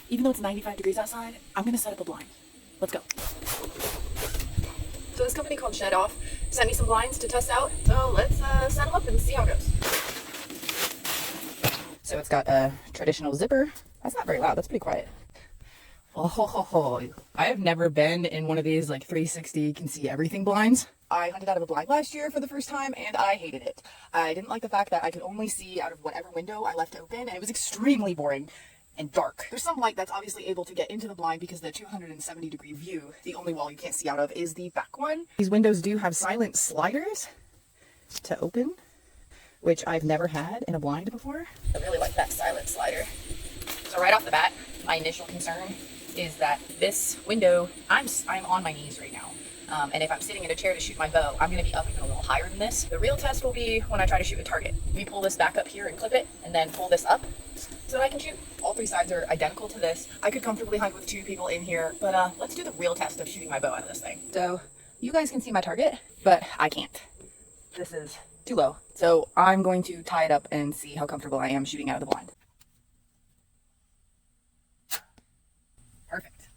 even though it's 95 degrees outside, I'm gonna set up a blind. Let's go. So this company called SHEDOFF sent me some blinds to test out. So let's set them up and see how it goes. So it's got a traditional zipper. That's not very loud. That's pretty quiet. Oh, ho, ho, ho. I have never been in one of these like 360 can see everything blinds. I hunted out of a blind last year for the first time and I hated it. I didn't like the fact that I could only see out of whatever window I left open, and it was extremely boring and dark. There's some light that's obviously able to get into the blind because the 270-degree view, the only wall you can't see out of is the back one. These windows do have silent sliders to open, which I've never had in a blind before. I really like that silent slider. So right off the bat, my initial concern is that this window, I'm on my knees right now. And if I'm sitting in a chair to shoot my bow, I'm going to be up even a little higher than this. The real test will be when I try to shoot a target. We pull this back up here and clip it, and then pull this up so that I can shoot. All three sides are identical to this. I could comfortably hunt with two people in here, but let's do the real test of shooting my bow out of this thing. So you guys can see my target, but I can't. This is too low. So I'm going to tie it up and see how comfortable I am shooting out of the blind. Perfect.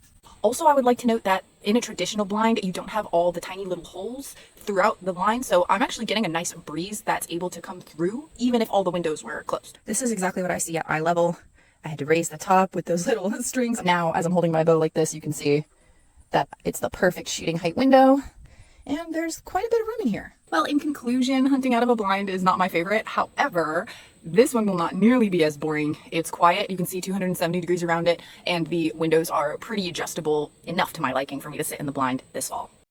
Also, I would like to note that in a traditional blind, you don't have all the tiny little holes throughout the blind, so I'm actually getting a nice breeze that's able to come through, even if all the windows were closed. This is exactly what I see at eye level. I had to raise the top with those little strings. Now, as I'm holding my bow like this, you can see that it's the perfect shooting height window, and there's quite a bit of room in here. Well, in conclusion, hunting out of a blind is not my favorite. However, this one will not nearly be as boring. It's quiet. You can see 270 degrees around it, and the windows are pretty adjustable enough to my liking for me to sit in the blind this fall.